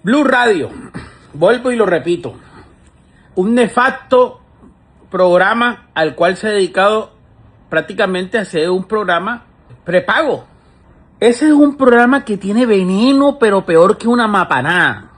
Blue Radio, vuelvo y lo repito, un nefasto programa al cual se ha dedicado prácticamente a hacer un programa prepago. Ese es un programa que tiene veneno, pero peor que una mapanada.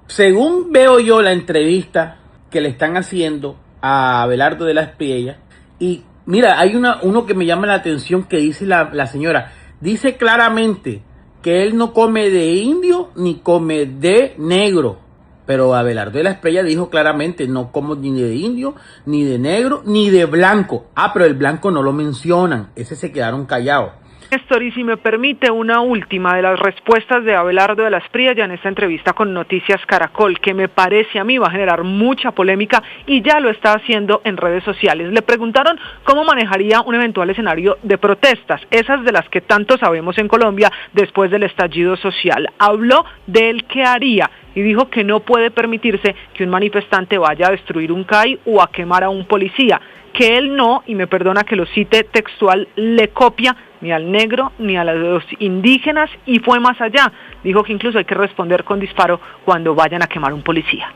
Según veo yo la entrevista que le están haciendo a Abelardo de la Espriella, y mira, hay uno que me llama la atención que dice la señora, dice claramente que él no come de indio ni come de negro. Pero Abelardo de la Espriella dijo claramente, no como ni de indio, ni de negro, ni de blanco. Ah, pero el blanco no lo mencionan, ese se quedaron callados. Néstor, y si me permite una última de las respuestas de Abelardo de la Espriella en esta entrevista con Noticias Caracol, que me parece a mí va a generar mucha polémica y ya lo está haciendo en redes sociales. Le preguntaron cómo manejaría un eventual escenario de protestas, esas de las que tanto sabemos en Colombia después del estallido social. Habló del qué haría y dijo que no puede permitirse que un manifestante vaya a destruir un CAI o a quemar a un policía, que él no, y me perdona que lo cite textual, le copia ni al negro ni a los indígenas, y fue más allá. Dijo que incluso hay que responder con disparo cuando vayan a quemar un policía.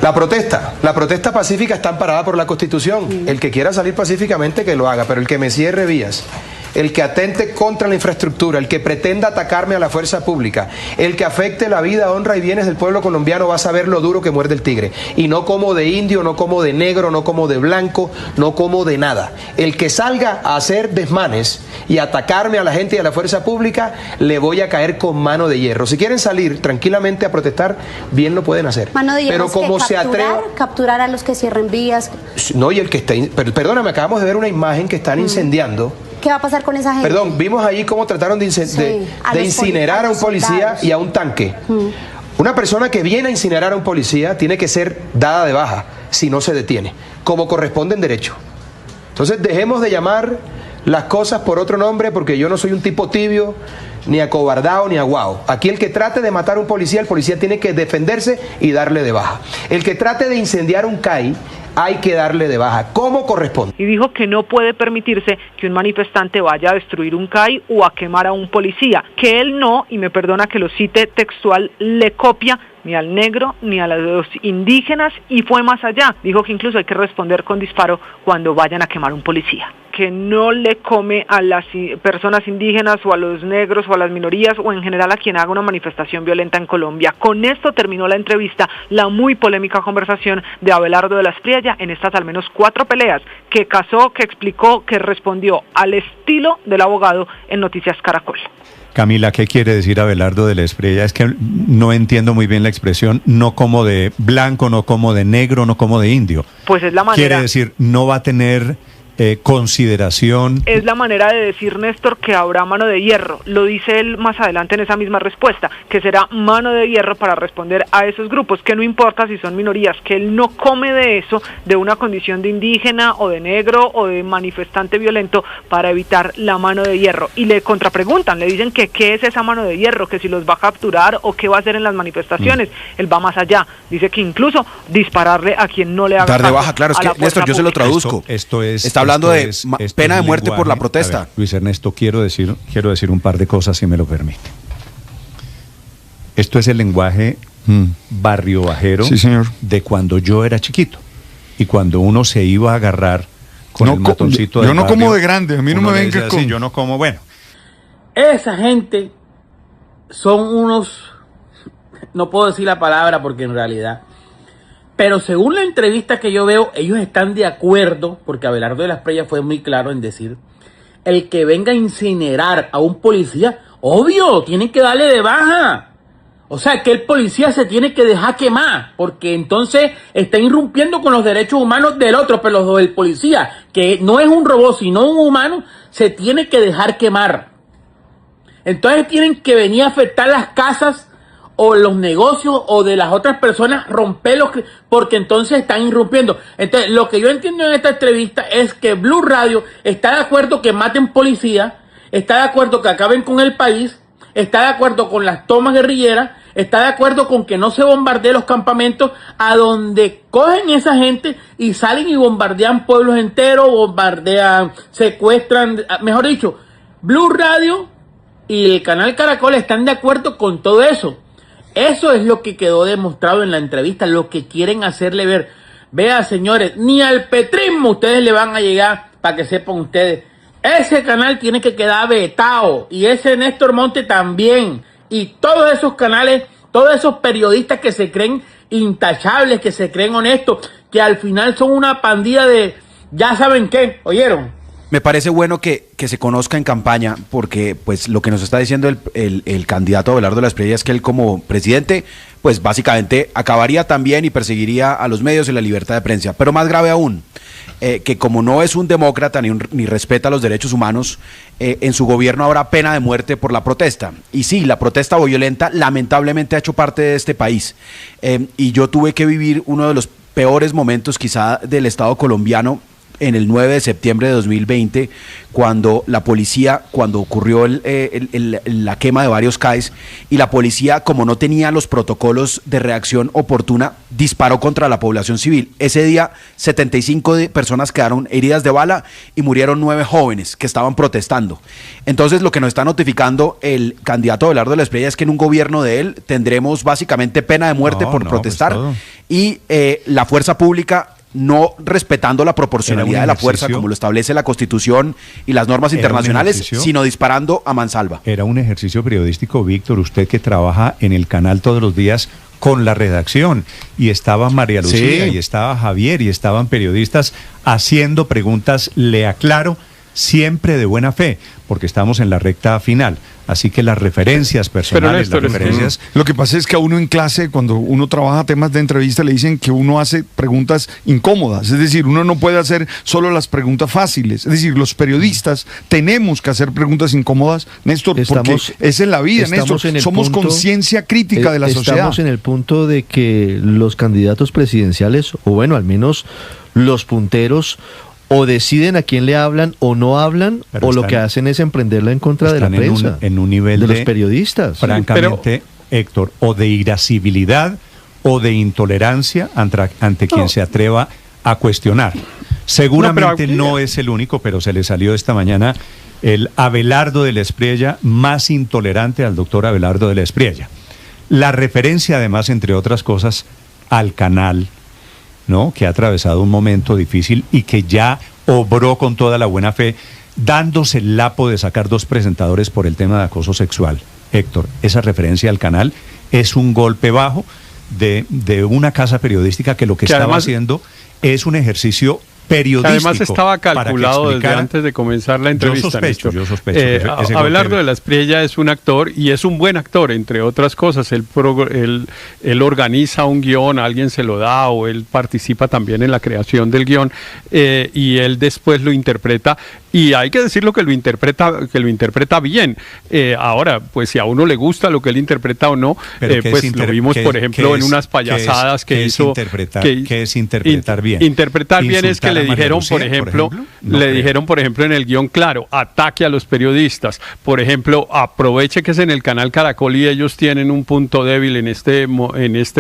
La protesta pacífica está amparada por la Constitución. El que quiera salir pacíficamente que lo haga, pero el que me cierre vías, el que atente contra la infraestructura, el que pretenda atacarme a la fuerza pública, el que afecte la vida, honra y bienes del pueblo colombiano va a saber lo duro que muerde el tigre. Y no como de indio, no como de negro, no como de blanco, no como de nada. El que salga a hacer desmanes y atacarme a la gente y a la fuerza pública, le voy a caer con mano de hierro. Si quieren salir tranquilamente a protestar, bien lo pueden hacer. Mano de hierro, pero como se atreva... capturar a los que cierren vías. No, y el que está... Perdóname, acabamos de ver una imagen que están incendiando. ¿Qué va a pasar con esa gente? Perdón, vimos ahí cómo trataron de incinerar a un policía y a un tanque. Una persona que viene a incinerar a un policía tiene que ser dada de baja si no se detiene, como corresponde en derecho. Entonces dejemos de llamar las cosas por otro nombre, porque yo no soy un tipo tibio, ni acobardado, ni aguao. Aquí el que trate de matar a un policía, el policía tiene que defenderse y darle de baja. El que trate de incendiar un CAI, hay que darle de baja, como corresponde. Y dijo que no puede permitirse que un manifestante vaya a destruir un CAI o a quemar a un policía, que él no, y me perdona que lo cite textual, le copia ni al negro ni a los indígenas, y fue más allá. Dijo que incluso hay que responder con disparo cuando vayan a quemar un policía. Que no le come a las personas indígenas o a los negros o a las minorías o en general a quien haga una manifestación violenta en Colombia. Con esto terminó la entrevista, la muy polémica conversación de Abelardo de la Espriella en estas al menos 4 peleas que casó, que explicó, que respondió al estilo del abogado en Noticias Caracol. Camila, ¿qué quiere decir Abelardo de la Espriella? Es que no entiendo muy bien la expresión, no como de blanco, no como de negro, no como de indio. Pues es la manera. Quiere decir, no va a tener consideración. Es la manera de decir, Néstor, que habrá mano de hierro. Lo dice él más adelante en esa misma respuesta, que será mano de hierro para responder a esos grupos, que no importa si son minorías, que él no come de eso, de una condición de indígena o de negro o de manifestante violento, para evitar la mano de hierro. Y le contrapreguntan, le dicen que qué es esa mano de hierro, que si los va a capturar o qué va a hacer en las manifestaciones. Él va más allá, dice que incluso dispararle a quien no le haga dar de baja, claro, es que Néstor, yo se lo traduzco. Esto es... Está hablando de pena de muerte por la protesta. Ver, Luis Ernesto, quiero decir un par de cosas, si me lo permite. Esto es el lenguaje barrio bajero, sí, señor, de cuando yo era chiquito y cuando uno se iba a agarrar con el matoncito yo no barrio, como de grande, a mí no me ven que así, yo no como, bueno. Esa gente son unos, no puedo decir la palabra porque en realidad, pero según la entrevista que yo veo, ellos están de acuerdo, porque Abelardo de la Espriella fue muy claro en decir, el que venga a incinerar a un policía, obvio, tienen que darle de baja. O sea, que el policía se tiene que dejar quemar, porque entonces está irrumpiendo con los derechos humanos del otro, pero los del policía, que no es un robot, sino un humano, se tiene que dejar quemar. Entonces tienen que venir a afectar las casas o los negocios o de las otras personas, romperlos, porque entonces están irrumpiendo. Entonces, lo que yo entiendo en esta entrevista es que Blue Radio está de acuerdo que maten policías, está de acuerdo que acaben con el país, está de acuerdo con las tomas guerrilleras, está de acuerdo con que no se bombardeen los campamentos a donde cogen esa gente y salen y bombardean pueblos enteros, bombardean, secuestran, mejor dicho, Blue Radio y el canal Caracol están de acuerdo con todo eso. Eso es lo que quedó demostrado en la entrevista, lo que quieren hacerle ver. Vea, señores, ni al petrismo ustedes le van a llegar, para que sepan ustedes. Ese canal tiene que quedar vetado, y ese Néstor Monte también, y todos esos canales, todos esos periodistas que se creen intachables, que se creen honestos, que al final son una pandilla de, ya saben qué, ¿oyeron? Me parece bueno que se conozca en campaña, porque pues lo que nos está diciendo el candidato Abelardo de la Espriella es que él como presidente, pues básicamente acabaría también y perseguiría a los medios y la libertad de prensa. Pero más grave aún, que como no es un demócrata ni respeta los derechos humanos, en su gobierno habrá pena de muerte por la protesta. Y sí, la protesta violenta lamentablemente ha hecho parte de este país. Y yo tuve que vivir uno de los peores momentos quizá del Estado colombiano en el 9 de septiembre de 2020, cuando la policía, cuando ocurrió la quema de varios CAEs, y la policía, como no tenía los protocolos de reacción oportuna, disparó contra la población civil. Ese día, 75 personas quedaron heridas de bala y murieron 9 jóvenes que estaban protestando. Entonces, lo que nos está notificando el candidato Abelardo de la Espriella es que en un gobierno de él tendremos básicamente pena de muerte por protestar, pues y la fuerza pública no respetando la proporcionalidad de la fuerza como lo establece la Constitución y las normas internacionales, sino disparando a mansalva. Era un ejercicio periodístico, Víctor, usted que trabaja en el canal todos los días con la redacción, y estaba María Lucía, y estaba Javier, y estaban periodistas haciendo preguntas, le aclaro, siempre de buena fe, porque estamos en la recta final. Así que las referencias personales, Néstor, las referencias... Lo que pasa es que a uno en clase, cuando uno trabaja temas de entrevista, le dicen que uno hace preguntas incómodas. Es decir, uno no puede hacer solo las preguntas fáciles. Es decir, los periodistas tenemos que hacer preguntas incómodas, Néstor, porque esa es la vida, Néstor. Somos conciencia crítica de la sociedad. Estamos en el punto de que los candidatos presidenciales, o bueno, al menos los punteros, o deciden a quién le hablan o no hablan, o lo que hacen es emprenderla en contra de la prensa, en un nivel de los periodistas. Francamente, Héctor, o de irascibilidad o de intolerancia ante quien se atreva a cuestionar. Seguramente no es el único, pero se le salió esta mañana el Abelardo de la Espriella más intolerante al doctor Abelardo de la Espriella. La referencia, además, entre otras cosas, al canal, ¿no?, que ha atravesado un momento difícil y que ya obró con toda la buena fe, dándose el lapo de sacar 2 presentadores por el tema de acoso sexual. Héctor, esa referencia al canal es un golpe bajo de una casa periodística que lo que estaba haciendo es un ejercicio periodístico. Que además estaba calculado desde antes de comenzar la entrevista. Yo sospecho. Abelardo de la Espriella es un actor, y es un buen actor, entre otras cosas. Él organiza un guión, alguien se lo da, o él participa también en la creación del guión, y él después lo interpreta, y hay que decirlo que lo interpreta bien. Ahora, pues si a uno le gusta lo que él interpreta o no, pues lo vimos, por ejemplo, en unas payasadas que hizo. ¿Qué es interpretar bien? Interpretar bien es que le dijeron, por ejemplo, en el guión, claro, ataque a los periodistas. Por ejemplo, aproveche que es en el canal Caracol y ellos tienen un punto débil en este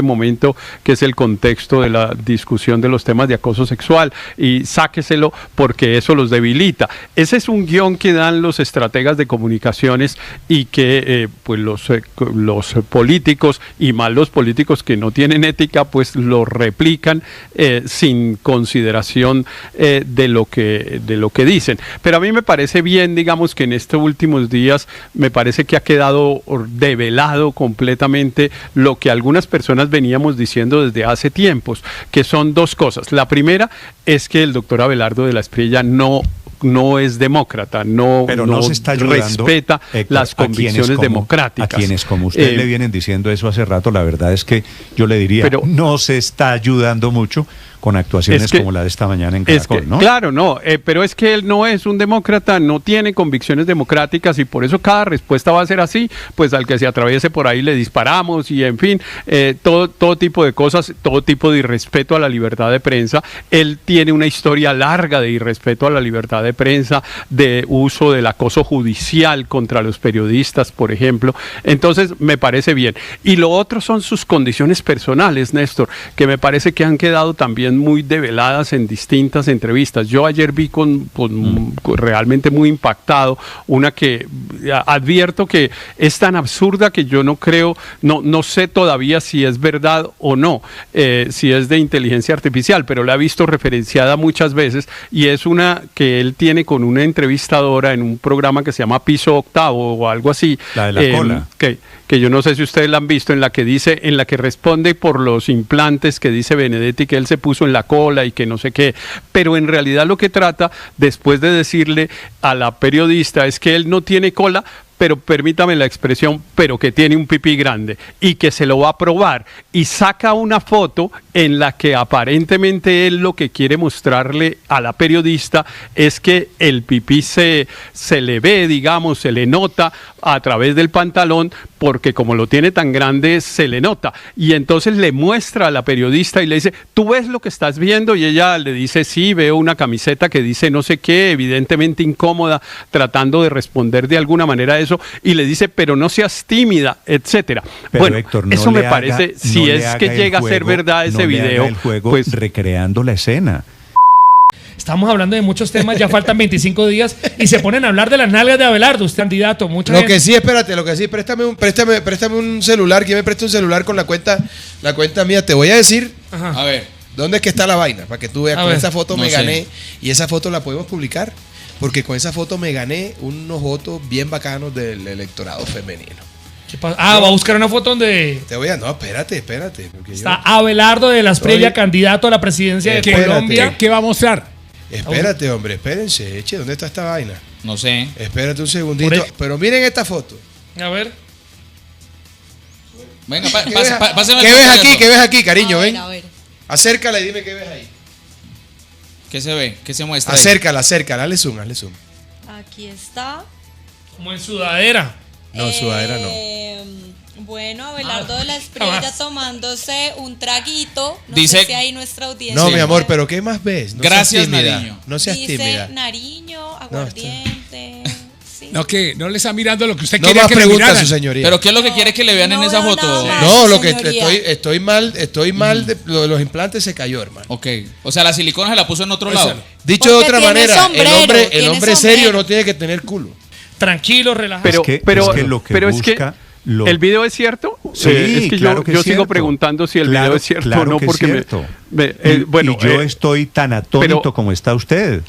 momento, que es el contexto de la discusión de los temas de acoso sexual, y sáqueselo porque eso los debilita. Ese es un guión que dan los estrategas de comunicaciones, y que pues los políticos, y más los políticos que no tienen ética, pues lo replican sin consideración de lo que dicen. Pero a mí me parece bien, digamos, que en estos últimos días me parece que ha quedado develado completamente lo que algunas personas veníamos diciendo desde hace tiempos, que son 2 cosas. La primera es que el doctor Abelardo de la Espriella no es demócrata, no se está ayudando, respeta, Héctor, las convicciones democráticas. A quienes como usted le vienen diciendo eso hace rato, la verdad es que yo le diría, no se está ayudando mucho con actuaciones como la de esta mañana en Caracol, ¿no? Claro, no, pero es que él no es un demócrata, no tiene convicciones democráticas, y por eso cada respuesta va a ser así, pues al que se atraviese por ahí le disparamos, y en fin, todo tipo de cosas, todo tipo de irrespeto a la libertad de prensa. Él tiene una historia larga de irrespeto a la libertad de de prensa, de uso del acoso judicial contra los periodistas, por ejemplo. Entonces, me parece bien. Y lo otro son sus condiciones personales, Néstor, que me parece que han quedado también muy develadas en distintas entrevistas. Yo ayer vi con realmente muy impactado una que advierto que es tan absurda que yo no creo, no sé todavía si es verdad o no, si es de inteligencia artificial, pero la he visto referenciada muchas veces, y es una que él tiene con una entrevistadora en un programa que se llama Piso Octavo o algo así. La de la cola. Que yo no sé si ustedes la han visto, en la que responde por los implantes que dice Benedetti que él se puso en la cola y que no sé qué, pero en realidad lo que trata, después de decirle a la periodista, es que él no tiene cola, pero permítame la expresión, pero que tiene un pipí grande y que se lo va a probar, y saca una foto en la que aparentemente él lo que quiere mostrarle a la periodista es que el pipí se le ve, digamos, se le nota a través del pantalón, porque como lo tiene tan grande se le nota, y entonces le muestra a la periodista y le dice, ¿tú ves lo que estás viendo? Y ella le dice, sí, veo una camiseta que dice no sé qué, evidentemente incómoda, tratando de responder de alguna manera a eso, y le dice, pero no seas tímida, etcétera. Pero bueno, Héctor, no eso me le parece, haga, si no es que llega a ser verdad ese video, el juego pues recreando la escena. Estamos hablando de muchos temas, ya faltan 25 días y se ponen a hablar de las nalgas de Abelardo, usted candidato, mucha gente. Lo que sí, préstame un celular, que me preste un celular con la cuenta mía. Te voy a decir, Ajá. a ver, ¿dónde es que está la vaina? Para que tú veas, A con ver. esa foto No me sé. gané, y esa foto la podemos publicar, porque con esa foto me gané unos votos bien bacanos del electorado femenino. ¿Qué pasa? Va a buscar una foto donde No, espérate. Porque está Abelardo de la Espriella, Estoy- candidato a la presidencia de Espérate. Colombia. ¿Qué va a mostrar? Espérate, hombre, espérense. Eche, ¿dónde está esta vaina? No sé. Espérate un segundito. Por eso- Pero miren esta foto. A ver. Venga, ¿Qué pásame. ¿Qué ves aquí, cariño? A ver, Ven. a ver. Acércala y dime qué ves ahí. ¿Qué se ve? ¿Qué se muestra? ahí? Acércala. Hazle zoom. Aquí está. Como en sudadera. No, sudadera no. Bueno, Abelardo de la Espriella jamás. tomándose un traguito. No Dice- sé si ahí nuestra audiencia. No, mi amor, pero ¿qué más ves? No Gracias, seas tímida. Nariño. No seas Dice tímida. Nariño, aguardiente. sí. No, que no le está mirando lo que usted No quería más que le preguntas, miraran. su señoría. Pero ¿qué es lo que quiere que le vean en No esa veo foto? nada más. No, lo que señoría. estoy mal de lo de los implantes se cayó, hermano. Ok. O sea, la silicona se la puso en otro lado. Dicho de Porque otra tiene manera, sombrero, el tiene hombre sombrero. serio no tiene que tener culo. Tranquilo, relajado. Pero, Es que lo que pero busca ¿el video es cierto? Sí, es que claro que yo es sigo cierto. preguntando si el Claro- video es cierto claro o no, que es porque cierto. Y yo estoy tan atónito como está usted.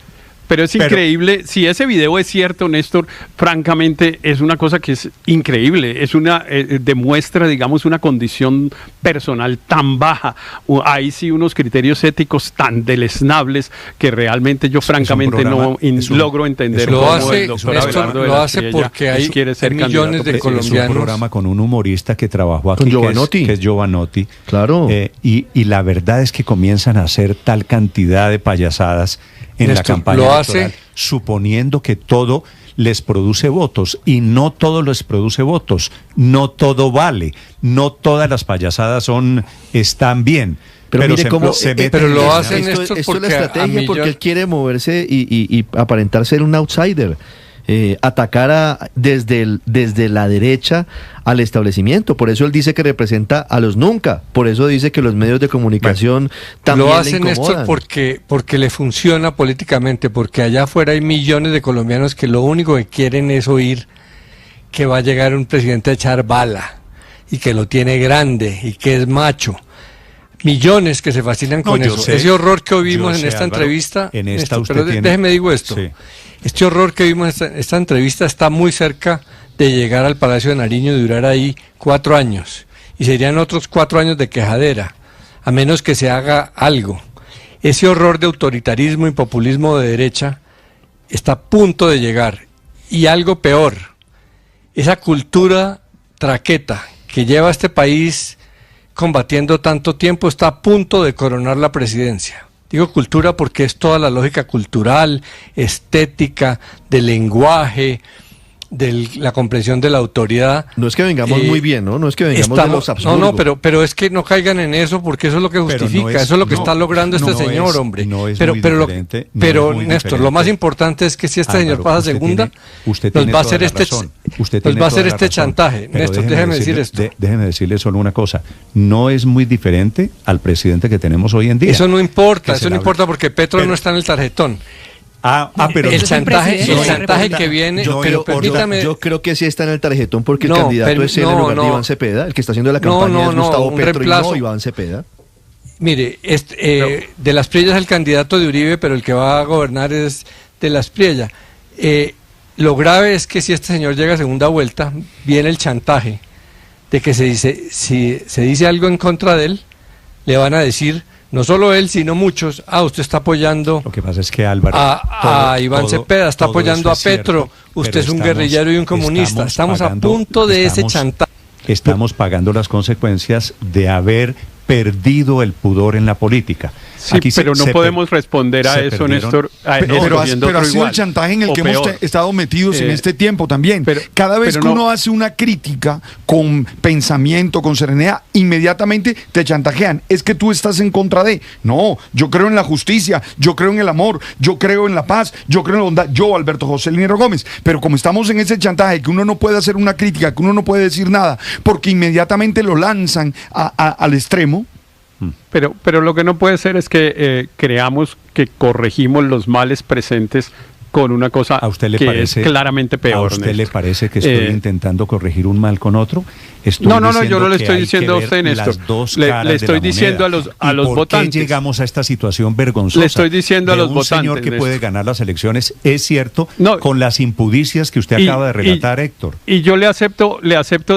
Pero es increíble, si ese video es cierto, Néstor, francamente es una cosa que es increíble, es una demuestra, digamos, una condición personal tan baja, hay sí unos criterios éticos tan deleznables que realmente yo francamente logro entender lo cómo hace, el doctor Néstor, Abelardo de lo la hace Espriella porque hay quiere ser millones de candidato colombianos. Es un programa con un humorista que trabajó aquí, Con Giovanotti. que es Giovanotti. Claro. Y la verdad es que comienzan a hacer tal cantidad de payasadas en la Néstor, campaña lo electoral, hace- suponiendo que todo les produce votos, y no todo les produce votos, no todo vale, no todas las payasadas están bien. Pero mire cómo, pero lo esto- hacen esto, esto es porque la a estrategia, porque millón- él quiere moverse y aparentar ser un outsider, atacar desde la derecha al establecimiento. Por eso él dice que representa a los nunca. Por eso dice que los medios de comunicación también lo le hacen esto incomodan. porque le funciona políticamente, porque allá afuera hay millones de colombianos que lo único que quieren es oír que va a llegar un presidente a echar bala y que lo tiene grande y que es macho. Millones que se fascinan con yo eso. sé, Ese horror que vimos yo en sé, esta Álvaro, entrevista, en esta usted pero tiene- déjeme digo esto. Sí. Este horror que vimos en esta entrevista está muy cerca de llegar al Palacio de Nariño y durar ahí 4 años. Y serían otros 4 años de quejadera, a menos que se haga algo. Ese horror de autoritarismo y populismo de derecha está a punto de llegar. Y algo peor, esa cultura traqueta que lleva a este país combatiendo tanto tiempo está a punto de coronar la presidencia. Digo cultura porque es toda la lógica cultural, estética, de lenguaje, de la comprensión de la autoridad. No es que vengamos muy bien, ¿no? No es que vengamos de los absurdos. No, pero es que no caigan en eso, porque eso es lo que justifica, eso es lo que está logrando este señor, hombre. Pero Néstor, lo más importante es que si este señor pasa segunda, nos va a hacer este chantaje. Néstor, déjeme decir esto. Déjeme decirle solo una cosa. No es muy diferente al presidente que tenemos hoy en día. Eso no importa porque Petro no está en el tarjetón. Pero el chantaje que viene, yo creo que sí está en el tarjetón porque el candidato es él en lugar de Iván Cepeda, el que está haciendo la campaña es Gustavo Petro y no Iván Cepeda. Mire, de Las Priellas es el candidato de Uribe, pero el que va a gobernar es de Las Priellas. Lo grave es que si este señor llega a segunda vuelta, viene el chantaje de que si se dice algo en contra de él, le van a decir, no solo él, sino muchos, usted está apoyando. Lo que pasa es que Álvaro, a Iván Cepeda, está apoyando a Petro, usted es un guerrillero y un comunista. Estamos a punto de ese chantaje. Estamos pagando las consecuencias de haber perdido el pudor en la política. Sí, pero no podemos responder a eso, Néstor. Pero ha sido el chantaje en el que hemos estado metidos en este tiempo también. Cada vez que uno hace una crítica con pensamiento, con serenidad, inmediatamente te chantajean. Es que tú estás en contra de. No, yo creo en la justicia, yo creo en el amor, yo creo en la paz, yo creo en la bondad. Yo, Alberto José Linero Gómez. Pero como estamos en ese chantaje, que uno no puede hacer una crítica, que uno no puede decir nada, porque inmediatamente lo lanzan al extremo. Pero lo que no puede ser es que creamos que corregimos los males presentes con una cosa que es claramente peor. ¿A usted le parece que estoy intentando corregir un mal con otro? No, yo no le estoy diciendo a usted, Néstor. Le estoy diciendo a los votantes. ¿Por qué llegamos a esta situación vergonzosa? Le estoy diciendo a los votantes. Un señor que puede ganar las elecciones, es cierto, con las impudicias que usted acaba de relatar, Héctor. Y yo le acepto,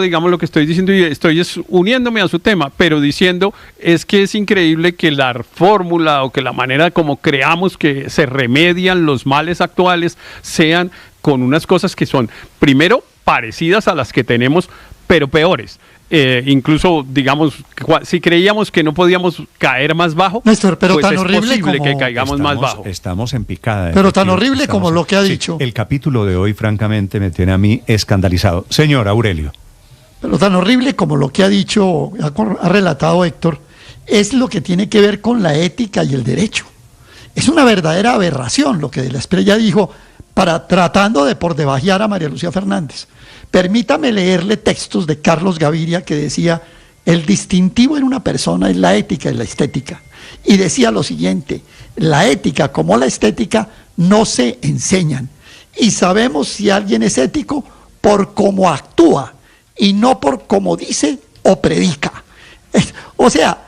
digamos, lo que estoy diciendo y estoy uniéndome a su tema, pero diciendo es que es increíble que la fórmula o que la manera como creamos que se remedian los males actuales sean con unas cosas que son, primero, parecidas a las que tenemos, pero peores. Incluso, digamos, si creíamos que no podíamos caer más bajo, Néstor, pero pues tan es horrible posible como que caigamos más bajo. Estamos en picada. Pero tan horrible como lo que ha dicho. El capítulo de hoy, francamente, me tiene a mí escandalizado. Señor Aurelio. Pero tan horrible como lo que ha dicho, ha relatado Héctor, es lo que tiene que ver con la ética y el derecho. Es una verdadera aberración lo que de la Espriella dijo tratando de por debajear a María Lucía Fernández. Permítame leerle textos de Carlos Gaviria que decía, el distintivo en una persona es la ética y la estética. Y decía lo siguiente, la ética como la estética no se enseñan. Y sabemos si alguien es ético por cómo actúa y no por cómo dice o predica. O sea,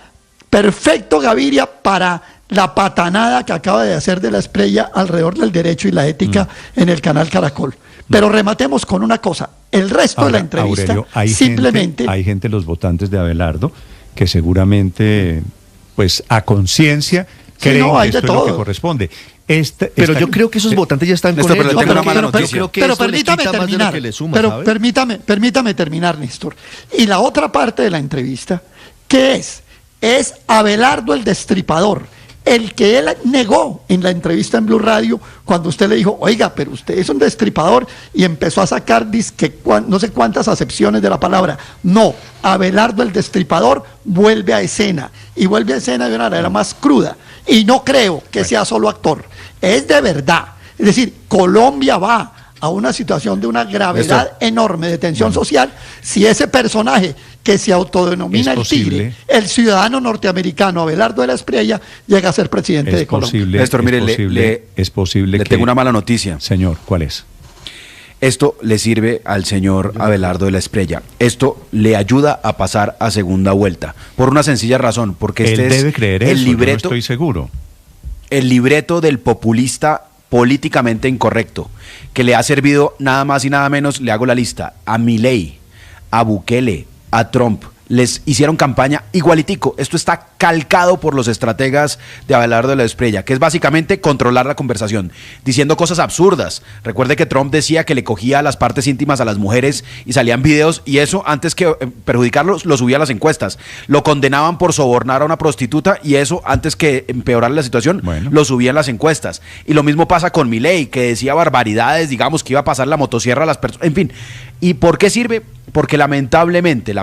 perfecto Gaviria para la patanada que acaba de hacer de la Espriella alrededor del derecho y la ética en el canal Caracol. Pero rematemos con una cosa, el resto de la entrevista Aurelio, simplemente... hay gente, los votantes de Abelardo, que seguramente, pues a conciencia, creen que esto es lo que corresponde. Pero yo creo que esos votantes ya están con él. Pero permítame terminar. Permítame terminar, Néstor. Y la otra parte de la entrevista, ¿qué es? Es Abelardo el Destripador, el que él negó en la entrevista en Blue Radio cuando usted le dijo, oiga, pero usted es un destripador, y empezó a sacar no sé cuántas acepciones de la palabra. No, Abelardo el Destripador vuelve a escena, y vuelve a escena de una manera más cruda, y no creo que sea solo actor, es de verdad. Es decir, Colombia va a una situación de una gravedad enorme de tensión social si ese personaje que se autodenomina el tigre, el ciudadano norteamericano Abelardo de la Espriella, llega a ser presidente de Colombia. Néstor, mire, es posible le tengo una mala noticia. Señor, ¿cuál es? Esto le sirve al señor Abelardo de la Espriella. Esto le ayuda a pasar a segunda vuelta. Por una sencilla razón, porque él debe creer eso, yo no estoy seguro. El libreto del populista políticamente incorrecto, que le ha servido nada más y nada menos, le hago la lista, a Milei, a Bukele, a Trump les hicieron campaña igualitico. Esto está calcado por los estrategas de Abelardo de la Espriella, que es básicamente controlar la conversación, diciendo cosas absurdas. Recuerde que Trump decía que le cogía las partes íntimas a las mujeres y salían videos, y eso, antes que perjudicarlos, lo subía a las encuestas. Lo condenaban por sobornar a una prostituta, y eso, antes que empeorar la situación, lo subía en las encuestas. Y lo mismo pasa con Milei, que decía barbaridades, digamos que iba a pasar la motosierra a las personas, en fin. ¿Y por qué sirve? Porque lamentablemente,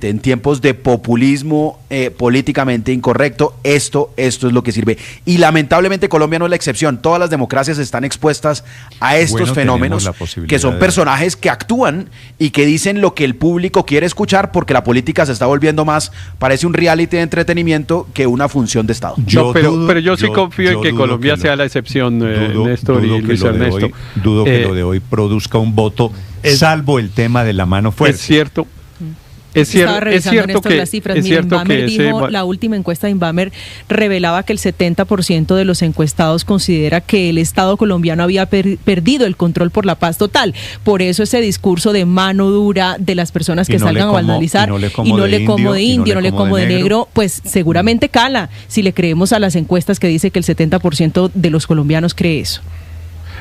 en tiempos de populismo políticamente incorrecto, esto es lo que sirve. Y lamentablemente Colombia no es la excepción. Todas las democracias están expuestas a estos fenómenos, que son personajes que actúan y que dicen lo que el público quiere escuchar, porque la política se está volviendo más, parece un reality de entretenimiento que una función de Estado. Pero yo sí confío en que Colombia sea la excepción, Néstor y Luis Ernesto. Dudo que lo de hoy produzca un voto, salvo el tema de la mano fuerte. Es cierto. Estaba revisando las cifras. Inbamer dijo, la última encuesta de Inbamer revelaba que el 70% de los encuestados considera que el Estado colombiano había perdido el control por la paz total. Por eso ese discurso de mano dura de las personas que salgan a vandalizar, y no le como de indio, no le como de negro, pues seguramente cala si le creemos a las encuestas que dice que el 70% de los colombianos cree eso.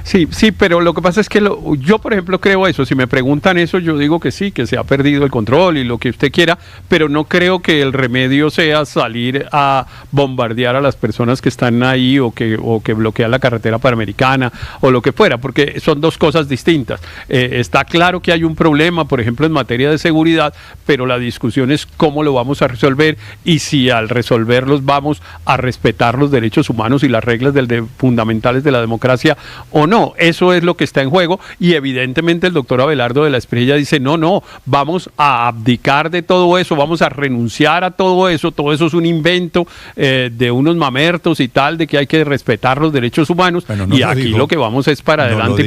Sí, pero lo que pasa es que yo, por ejemplo, creo eso. Si me preguntan eso, yo digo que sí, que se ha perdido el control y lo que usted quiera, pero no creo que el remedio sea salir a bombardear a las personas que están ahí o que bloquean la carretera panamericana o lo que fuera, porque son dos cosas distintas. Está claro que hay un problema, por ejemplo, en materia de seguridad, pero la discusión es cómo lo vamos a resolver y si al resolverlos vamos a respetar los derechos humanos y las reglas fundamentales de la democracia o no. Eso es lo que está en juego, y evidentemente el doctor Abelardo de la Espriella dice no, vamos a abdicar de todo eso, vamos a renunciar a todo eso es un invento de unos mamertos y tal, de que hay que respetar los derechos humanos, y aquí lo que vamos es para adelante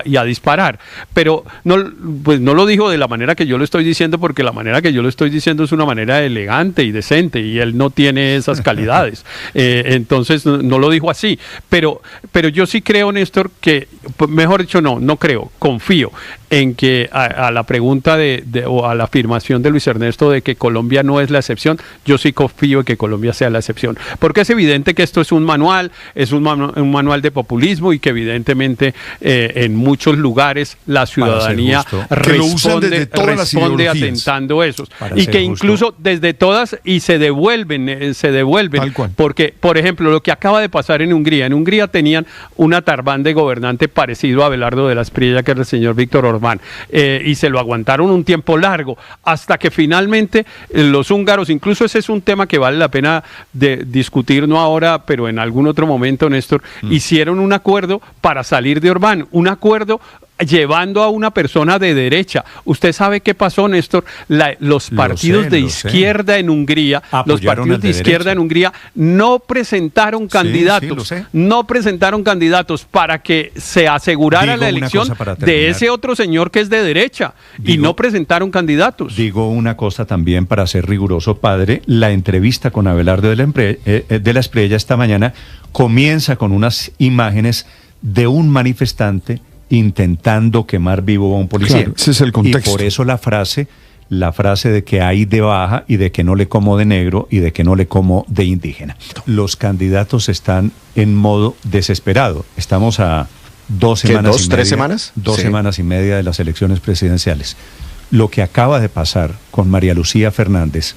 y a disparar, pero no lo dijo de la manera que yo lo estoy diciendo, porque la manera que yo lo estoy diciendo es una manera elegante y decente, y él no tiene esas calidades, entonces no lo dijo así, pero yo sí creo, Néstor, que mejor dicho, no creo, confío en que a la pregunta o a la afirmación de Luis Ernesto de que Colombia no es la excepción, yo sí confío en que Colombia sea la excepción, porque es evidente que esto es un manual de populismo, y que evidentemente en muchos lugares la ciudadanía responde atentando esos, y que incluso desde todas y se devuelven, porque, por ejemplo, lo que acaba de pasar en Hungría tenían una tarbán de gobernante parecido a Abelardo de la Espriella, que es el señor Víctor Orbán, y se lo aguantaron un tiempo largo, hasta que finalmente los húngaros, incluso ese es un tema que vale la pena de discutir, no ahora, pero en algún otro momento, Néstor, hicieron un acuerdo para salir de Orbán, un acuerdo llevando a una persona de derecha. Usted sabe qué pasó, Néstor. Los partidos de izquierda en Hungría, no presentaron candidatos, para que se asegurara la elección de ese otro señor que es de derecha, y no presentaron candidatos. Digo una cosa también para ser riguroso, padre. La entrevista con Abelardo de la Espriella esta mañana comienza con unas imágenes de un manifestante intentando quemar vivo a un policía. Claro, ese es el contexto. Y por eso la frase de que hay de baja y de que no le como de negro y de que no le como de indígena. Los candidatos están en modo desesperado. Estamos a 2 semanas. ¿3 semanas? 2 semanas y media de las elecciones presidenciales. Lo que acaba de pasar con María Lucía Fernández,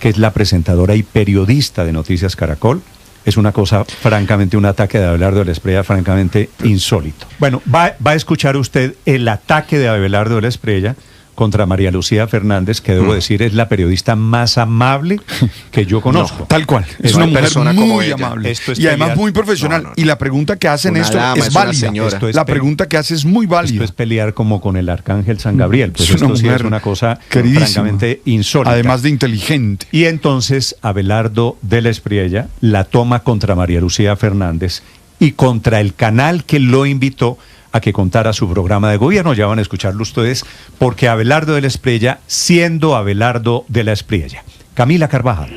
que es la presentadora y periodista de Noticias Caracol, es una cosa, francamente, un ataque de Abelardo de la Espriella francamente insólito. Bueno, va a escuchar usted el ataque de Abelardo de la Espriella contra María Lucía Fernández, que debo decir es la periodista más amable que yo conozco. No, tal cual. Es una mujer muy amable y además muy profesional. Y la pregunta que hace Néstor es válida. La pregunta que hace es muy válida. Esto es pelear como con el arcángel San Gabriel. Pues esto sí es una cosa francamente insólita. Además de inteligente. Y entonces Abelardo de la Espriella la toma contra María Lucía Fernández y contra el canal que lo invitó a que contara su programa de gobierno. Ya van a escucharlo ustedes, porque Abelardo de la Espriella, siendo Abelardo de la Espriella. Camila Carvajal.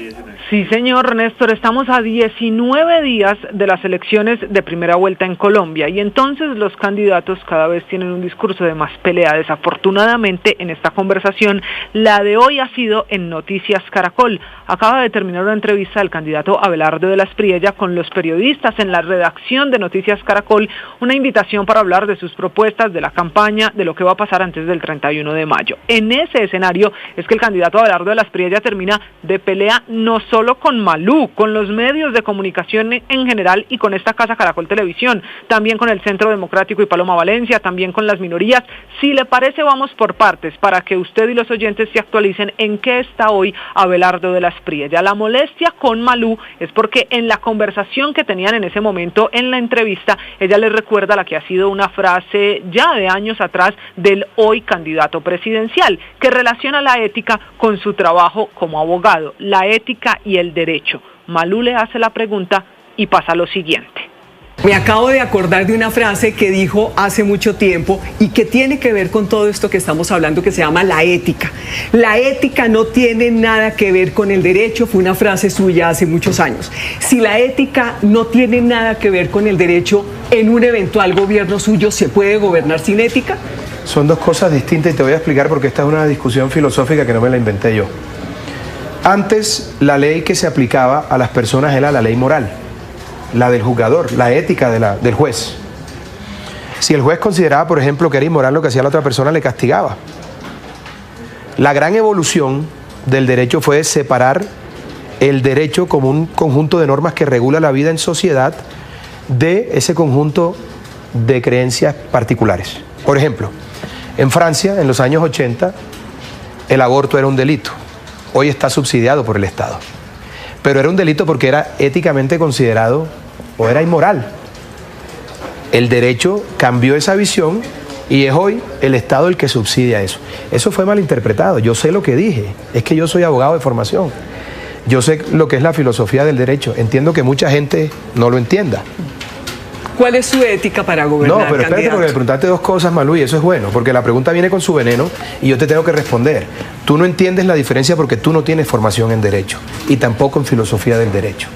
Sí, señor Néstor, estamos a 19 días de las elecciones de primera vuelta en Colombia y entonces los candidatos cada vez tienen un discurso de más pelea. Desafortunadamente, en esta conversación, la de hoy ha sido en Noticias Caracol. Acaba de terminar una entrevista del candidato Abelardo de la Espriella con los periodistas en la redacción de Noticias Caracol, una invitación para hablar de sus propuestas, de la campaña, de lo que va a pasar antes del 31 de mayo. En ese escenario es que el candidato Abelardo de la Espriella termina de pelea no solo con Malú, con los medios de comunicación en general y con esta casa Caracol Televisión, también con el Centro Democrático y Paloma Valencia, también con las minorías. Si le parece, vamos por partes para que usted y los oyentes se actualicen en qué está hoy Abelardo de la Espriella. La molestia con Malú es porque en la conversación que tenían en ese momento, en la entrevista, ella les recuerda la que ha sido una frase ya de años atrás del hoy candidato presidencial, que relaciona la ética con su trabajo como abogado, la ética y el derecho. Malú le hace la pregunta y pasa lo siguiente. Me acabo de acordar de una frase que dijo hace mucho tiempo y que tiene que ver con todo esto que estamos hablando, que se llama la ética. La ética no tiene nada que ver con el derecho, fue una frase suya hace muchos años. Si la ética no tiene nada que ver con el derecho, en un eventual gobierno suyo, ¿se puede gobernar sin ética? Son dos cosas distintas y te voy a explicar porque esta es una discusión filosófica que no me la inventé yo. Antes, la ley que se aplicaba a las personas era la ley moral, la del juzgador, la ética del juez. Si el juez consideraba, por ejemplo, que era inmoral lo que hacía la otra persona, le castigaba. La gran evolución del derecho fue separar el derecho como un conjunto de normas que regula la vida en sociedad de ese conjunto de creencias particulares. Por ejemplo, en Francia, en los años 80, el aborto era un delito. Hoy está subsidiado por el Estado. Pero era un delito porque era éticamente considerado o era inmoral. El derecho cambió esa visión y es hoy el Estado el que subsidia eso. Eso fue malinterpretado. Yo sé lo que dije. Es que yo soy abogado de formación. Yo sé lo que es la filosofía del derecho. Entiendo que mucha gente no lo entienda. ¿Cuál es su ética para gobernar? No, pero espérate, porque me preguntaste dos cosas, Malú, y eso es bueno, porque la pregunta viene con su veneno y yo te tengo que responder. Tú no entiendes la diferencia porque tú no tienes formación en derecho y tampoco en filosofía del derecho.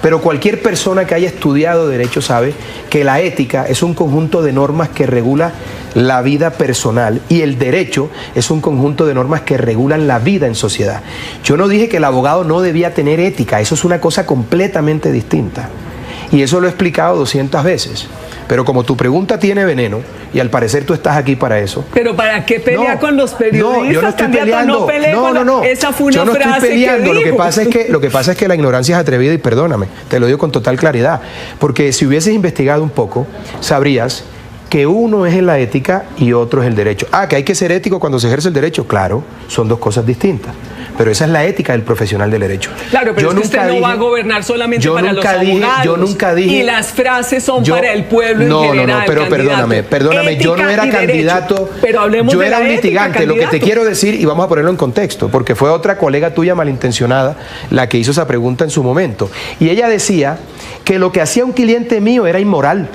Pero cualquier persona que haya estudiado derecho sabe que la ética es un conjunto de normas que regula la vida personal y el derecho es un conjunto de normas que regulan la vida en sociedad. Yo no dije que el abogado no debía tener ética, eso es una cosa completamente distinta. Y eso lo he explicado 200 veces. Pero como tu pregunta tiene veneno, y al parecer tú estás aquí para eso. ¿Pero para qué pelea con los periodistas? No, yo no estoy peleando. No. Esa fue una yo no frase estoy peleando. que lo que pasa es que la ignorancia es atrevida y perdóname, te lo digo con total claridad. Porque si hubieses investigado un poco, sabrías que uno es en la ética y otro es el derecho. Que hay que ser ético cuando se ejerce el derecho. Claro, son dos cosas distintas. Pero esa es la ética del profesional del derecho. Claro, pero es que usted no va a gobernar solamente para los abogados. Yo nunca dije. Y las frases son para el pueblo en general. No, pero perdóname, yo no era candidato. Pero hablemos yo de era la un litigante. ética, lo que te quiero decir, y vamos a ponerlo en contexto, porque fue otra colega tuya malintencionada la que hizo esa pregunta en su momento. Y ella decía que lo que hacía un cliente mío era inmoral.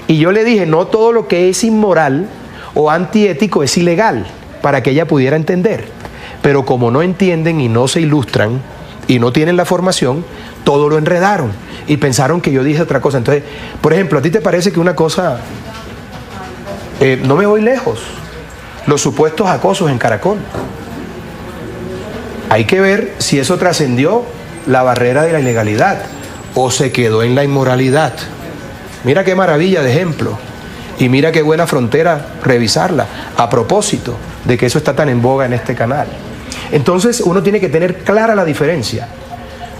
Y yo le dije, no todo lo que es inmoral o antiético es ilegal, para que ella pudiera entender. Pero como no entienden y no se ilustran y no tienen la formación, todo lo enredaron y pensaron que yo dije otra cosa. Entonces, por ejemplo, ¿a ti te parece que una cosa... no me voy lejos. Los supuestos acosos en Caracol. Hay que ver si eso trascendió la barrera de la ilegalidad o se quedó en la inmoralidad. Mira qué maravilla de ejemplo. Y mira qué buena frontera revisarla, a propósito de que eso está tan en boga en este canal. Entonces uno tiene que tener clara la diferencia,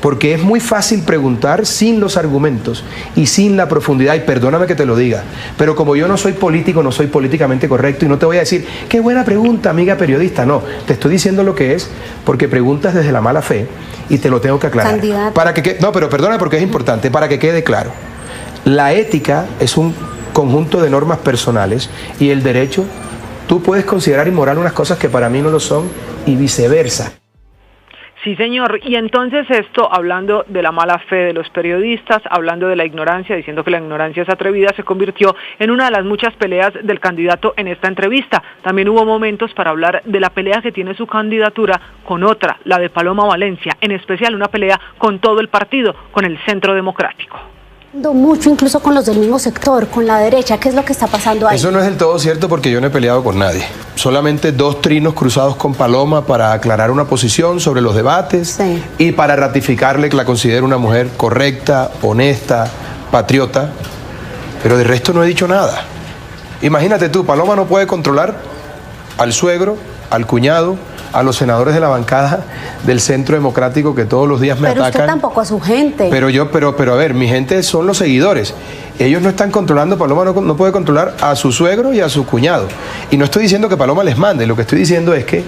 porque es muy fácil preguntar sin los argumentos y sin la profundidad, y perdóname que te lo diga, pero como yo no soy político, no soy políticamente correcto y no te voy a decir, qué buena pregunta, amiga periodista, no, te estoy diciendo lo que es, porque preguntas desde la mala fe y te lo tengo que aclarar. No, pero perdona porque es importante, para que quede claro. La ética es un conjunto de normas personales y el derecho, tú puedes considerar inmoral unas cosas que para mí no lo son y viceversa. Sí, señor. Y entonces esto, hablando de la mala fe de los periodistas, hablando de la ignorancia, diciendo que la ignorancia es atrevida, se convirtió en una de las muchas peleas del candidato en esta entrevista. También hubo momentos para hablar de la pelea que tiene su candidatura con otra, la de Paloma Valencia, en especial una pelea con todo el partido, con el Centro Democrático. Mucho incluso con los del mismo sector, con la derecha. ¿Qué es lo que está pasando ahí? Eso no es del todo cierto porque yo no he peleado con nadie. Solamente 2 trinos cruzados con Paloma para aclarar una posición sobre los debates y para ratificarle que la considero una mujer correcta, honesta, patriota. Pero de resto no he dicho nada. Imagínate tú, Paloma no puede controlar al suegro, al cuñado, a los senadores de la bancada del Centro Democrático que todos los días me atacan. Pero usted tampoco a su gente. Pero a ver, mi gente son los seguidores. Ellos no están controlando, Paloma no puede controlar a su suegro y a su cuñado. Y no estoy diciendo que Paloma les mande, lo que estoy diciendo es que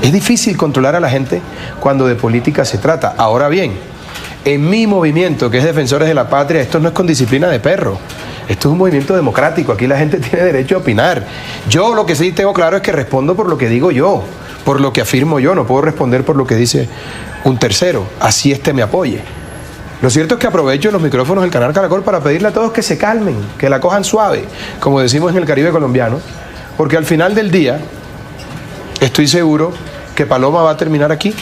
es difícil controlar a la gente cuando de política se trata. Ahora bien, en mi movimiento, que es Defensores de la Patria, esto no es con disciplina de perro. Esto es un movimiento democrático, aquí la gente tiene derecho a opinar. Yo lo que sí tengo claro es que respondo por lo que digo yo, por lo que afirmo yo, no puedo responder por lo que dice un tercero, así me apoye. Lo cierto es que aprovecho los micrófonos del canal Caracol para pedirle a todos que se calmen, que la cojan suave, como decimos en el Caribe colombiano, porque al final del día estoy seguro que Paloma va a terminar aquí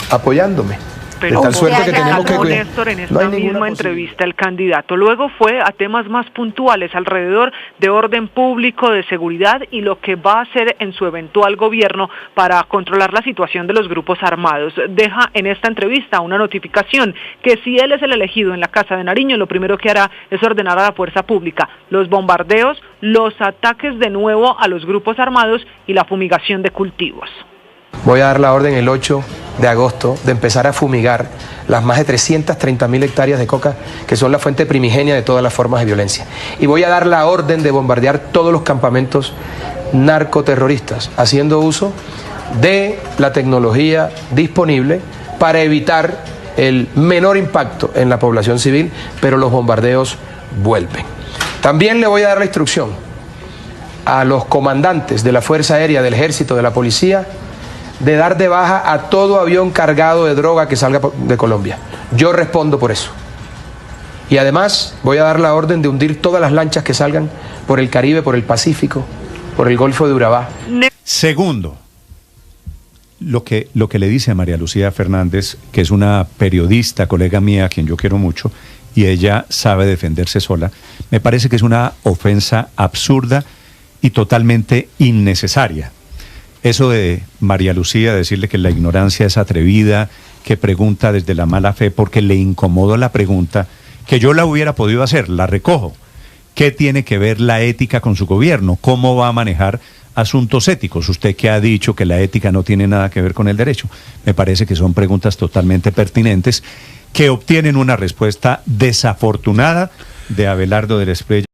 apoyándome. Pero de tal suerte que tenemos que Néstor, en esta misma entrevista el candidato luego fue a temas más puntuales alrededor de orden público, de seguridad y lo que va a hacer en su eventual gobierno para controlar la situación de los grupos armados. Deja en esta entrevista una notificación que si él es el elegido en la Casa de Nariño, lo primero que hará es ordenar a la fuerza pública los bombardeos, los ataques de nuevo a los grupos armados y la fumigación de cultivos. Voy a dar la orden el 8 de agosto de empezar a fumigar las más de 330.000 hectáreas de coca que son la fuente primigenia de todas las formas de violencia. Y voy a dar la orden de bombardear todos los campamentos narcoterroristas, haciendo uso de la tecnología disponible para evitar el menor impacto en la población civil, pero los bombardeos vuelven. También le voy a dar la instrucción a los comandantes de la Fuerza Aérea, del Ejército, de la Policía, de dar de baja a todo avión cargado de droga que salga de Colombia. Yo respondo por eso. Y además voy a dar la orden de hundir todas las lanchas que salgan por el Caribe, por el Pacífico, por el Golfo de Urabá. Segundo, lo que le dice a María Lucía Fernández, que es una periodista, colega mía, a quien yo quiero mucho, y ella sabe defenderse sola, me parece que es una ofensa absurda y totalmente innecesaria. Eso de María Lucía, decirle que la ignorancia es atrevida, que pregunta desde la mala fe porque le incomodó la pregunta, que yo la hubiera podido hacer, la recojo. ¿Qué tiene que ver la ética con su gobierno? ¿Cómo va a manejar asuntos éticos? Usted que ha dicho que la ética no tiene nada que ver con el derecho. Me parece que son preguntas totalmente pertinentes que obtienen una respuesta desafortunada de Abelardo del Espriella.